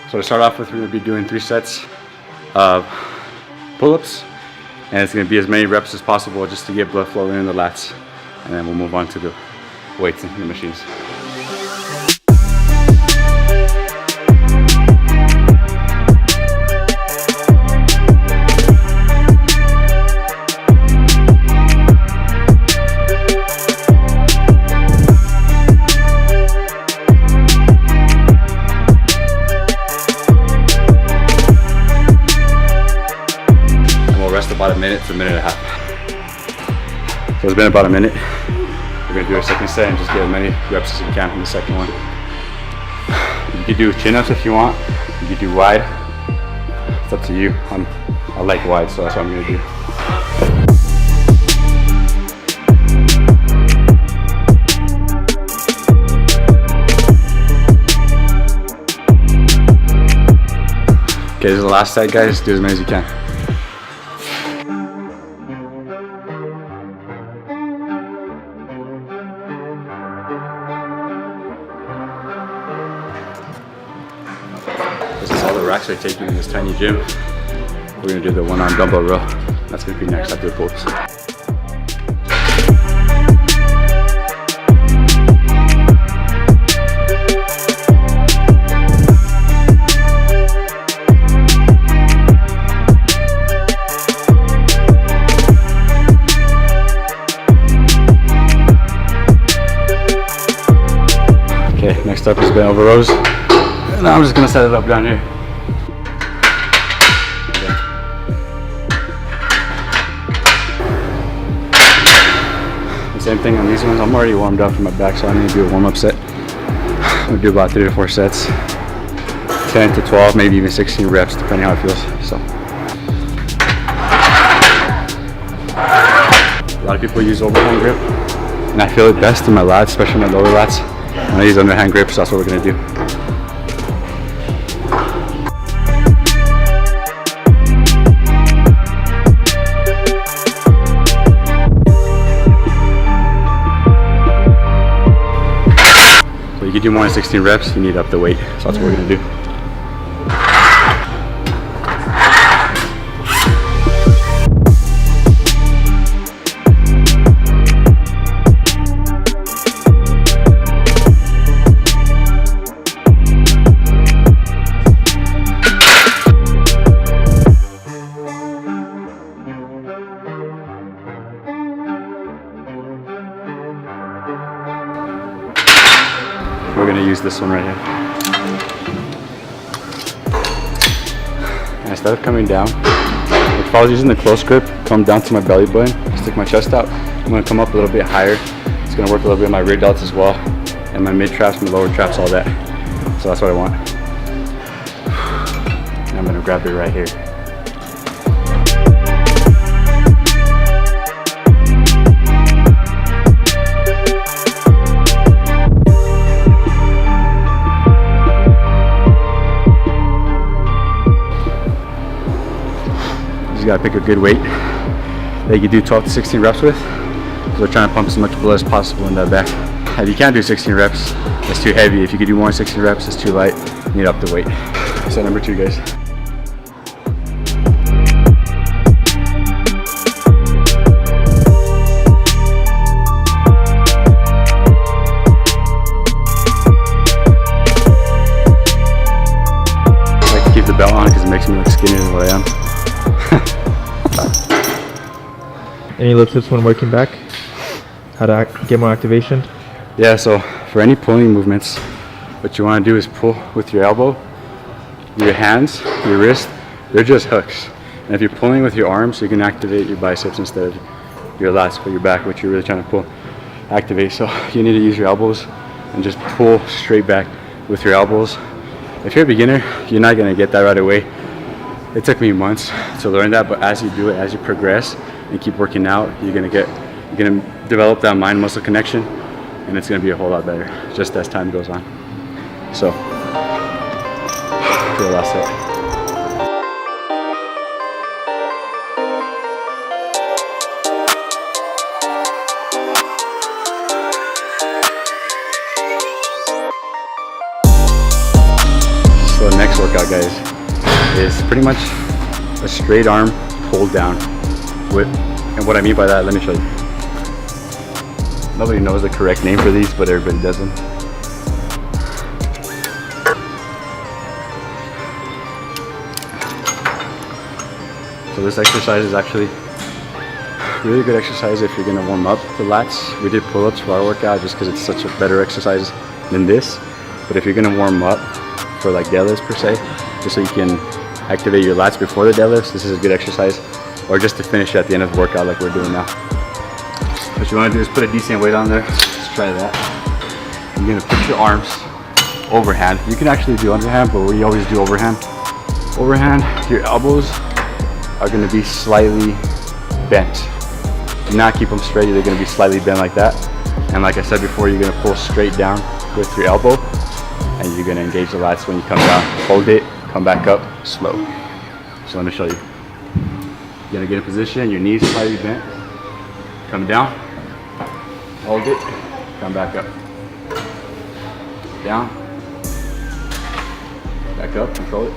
So to start off with, we're going to be doing 3 sets of pull-ups, and it's going to be as many reps as possible just to get blood flowing in the lats, and then we'll move on to the weights and the machines. About a minute to a minute and a half. So it's been about a minute. We're gonna do a second set and just get as many reps as we can from the second one. You can do chin-ups if you want. You can do wide. It's up to you. I like wide, so that's what I'm gonna do. Okay, this is the last set, guys. Do as many as you can. This is all the racks are taking in this tiny gym. We're gonna do the one-arm dumbbell row. That's gonna be next after the pull-ups. Okay, next up is bent over rows. And now I'm just gonna set it up down here. Okay. The same thing on these ones. I'm already warmed up for my back, so I need to do a warm-up set. I'm gonna do about 3 to 4 sets. 10 to 12, maybe even 16 reps, depending how it feels. So a lot of people use overhand grip, and I feel it best in my lats, especially my lower lats. I use underhand grips, so that's what we're gonna do. So you can do more than 16 reps, you need to up the weight, so that's what we're gonna do. We're gonna use this one right here. And instead of coming down, if I was using the close grip, come down to my belly button, stick my chest out, I'm gonna come up a little bit higher. It's gonna work a little bit on my rear delts as well, and my mid traps, my lower traps, all that. So that's what I want. And I'm gonna grab it right here. You gotta pick a good weight that you can do 12 to 16 reps with. So we're trying to pump as much blood as possible in that back. If you can't do 16 reps, it's too heavy. If you could do more than 16 reps, it's too light. You need to up the weight. Set number 2, guys. I like to keep the belt on because it makes me look skinnier than what I am. Any lip tips when working back? How to get more activation? Yeah, so for any pulling movements, what you want to do is pull with your elbow, your hands, your wrist. They're just hooks. And if you're pulling with your arms, you can activate your biceps instead of your lats for your back, which you're really trying to pull, activate. So you need to use your elbows and just pull straight back with your elbows. If you're a beginner, you're not going to get that right away. It took me months to learn that, but as you do it, as you progress and keep working out, you're gonna develop that mind-muscle connection, and it's gonna be a whole lot better just as time goes on. So, for the last set. that, guys, is pretty much a straight arm pull down. And what I mean by that, let me show you. Nobody knows the correct name for these, but everybody does them. So this exercise is actually really good exercise if you're gonna warm up the lats. We did pull-ups for our workout just because it's such a better exercise than this. But if you're gonna warm up for like deadlifts per se, just so you can activate your lats before the deadlifts, this is a good exercise. Or just to finish at the end of the workout like we're doing now. What you wanna do is put a decent weight on there. Let's try that. You're gonna put your arms overhand. You can actually do underhand, but we always do overhand. Overhand, your elbows are gonna be slightly bent. Do not keep them straight, they're gonna be slightly bent like that. And like I said before, you're gonna pull straight down with your elbow, and you're gonna engage the lats when you come down. Hold it, come back up, slow. So let me show you. You're gonna get in position, your knees slightly bent, come down, hold it, come back up. Down, back up, control it.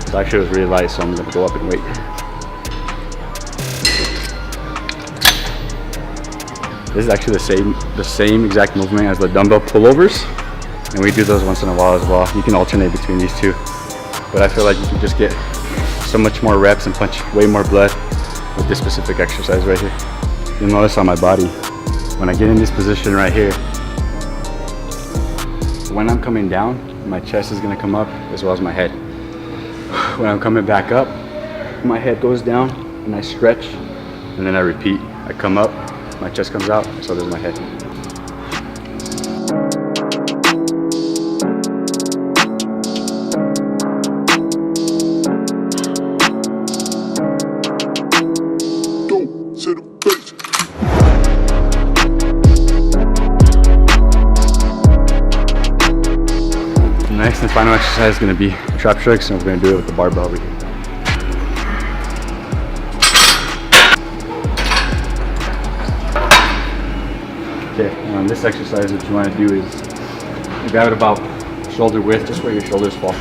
So actually it was really light, so I'm gonna go up and weight. This is actually the same exact movement as the dumbbell pullovers, and we do those once in a while as well. You can alternate between these two, but I feel like you can just get so much more reps and punch way more blood with this specific exercise right here. You'll notice on my body, when I get in this position right here, when I'm coming down, my chest is gonna come up as well as my head. When I'm coming back up, my head goes down and I stretch, and then I repeat. I come up, my chest comes out, so there's my head. Next and final exercise is going to be trap shrugs, and we're going to do it with the barbell over here. Okay, on this exercise, what you want to do is you grab it about shoulder width, just where your shoulders fall,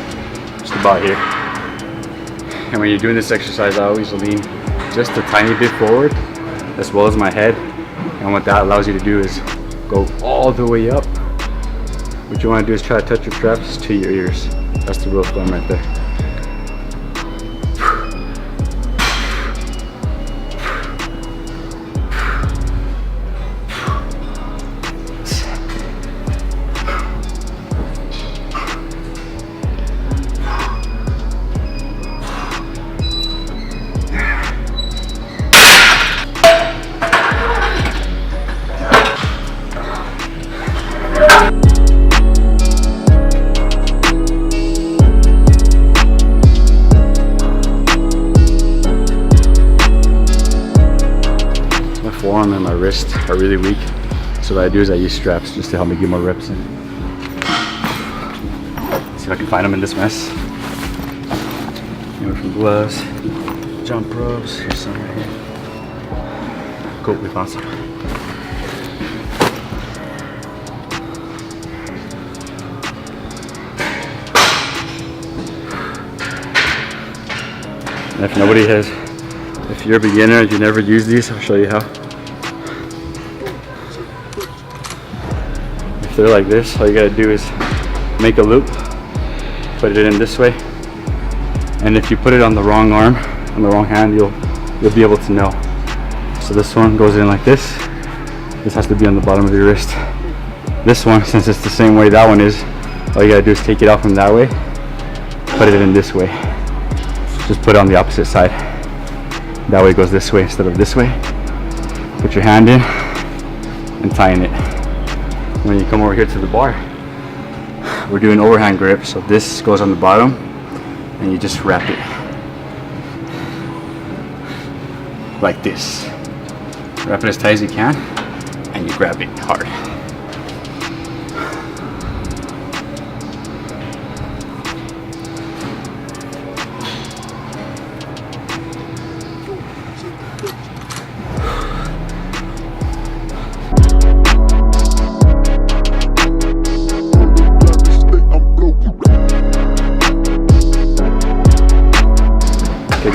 just about here. And when you're doing this exercise, I always lean just a tiny bit forward, as well as my head. And what that allows you to do is go all the way up. What you want to do is try to touch your traps to your ears. That's the rule of thumb right there. Forearm and my wrist are really weak, so what I do is I use straps just to help me get more reps in. See if I can find them in this mess. Anywhere from gloves, jump ropes, here's some right here. Cool, we found some. And if you're a beginner and you never use these, I'll show you how. If they're like this, all you gotta do is make a loop, put it in this way, and if you put it on the wrong arm, on the wrong hand, you'll be able to know. So this one goes in like this. This has to be on the bottom of your wrist. This one, since it's the same way that one is, all you gotta do is take it out from that way, put it in this way. Just put it on the opposite side. That way it goes this way instead of this way. Put your hand in and tighten it. When you come over here to the bar, we're doing overhand grip, so this goes on the bottom and you just wrap it like this. Wrap it as tight as you can and you grab it hard.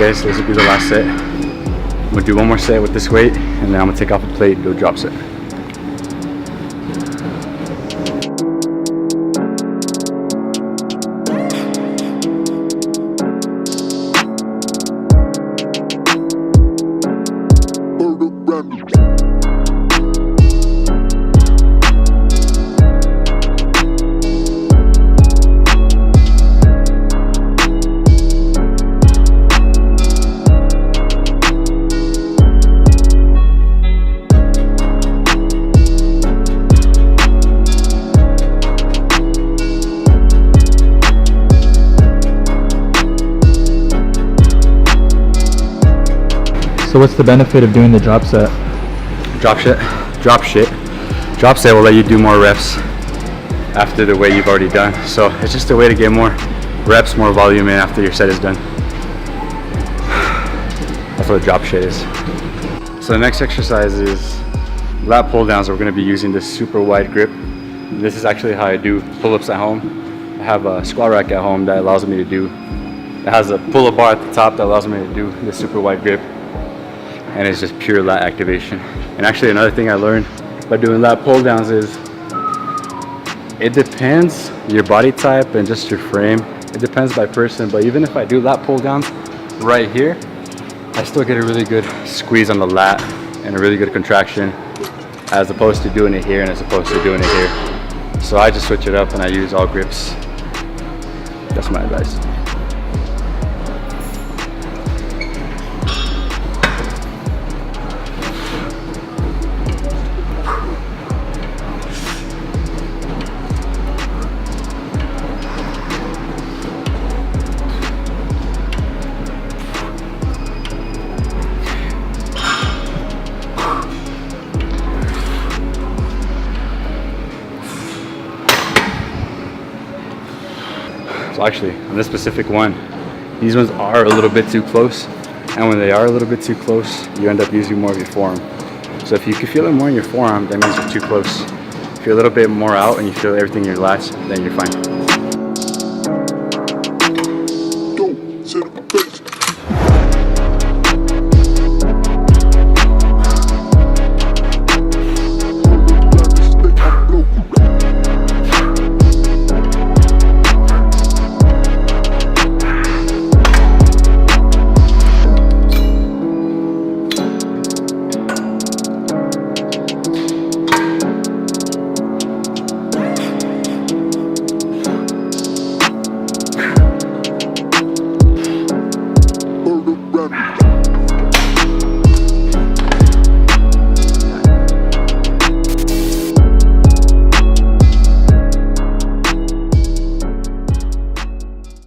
guys, this will be the last set. I'm gonna do one more set with this weight, and then I'm gonna take off a plate and do a drop set. So what's the benefit of doing the drop set? Drop set will let you do more reps after the weight you've already done. So it's just a way to get more reps, more volume in after your set is done. That's what a drop shit is. So the next exercise is lat pull downs. We're going to be using this super wide grip. This is actually how I do pull-ups at home. I have a squat rack at home that allows me to do, it has a pull-up bar at the top that allows me to do this super wide grip. And it's just pure lat activation. And actually another thing I learned by doing lat pull downs is it depends your body type and just your frame. It depends by person, but even if I do lat pull downs right here, I still get a really good squeeze on the lat and a really good contraction as opposed to doing it here and as opposed to doing it here. So I just switch it up and I use all grips. That's my advice. So actually, on this specific one, these ones are a little bit too close. And when they are a little bit too close, you end up using more of your forearm. So if you can feel it more in your forearm, that means you're too close. If you're a little bit more out and you feel everything in your lats, then you're fine.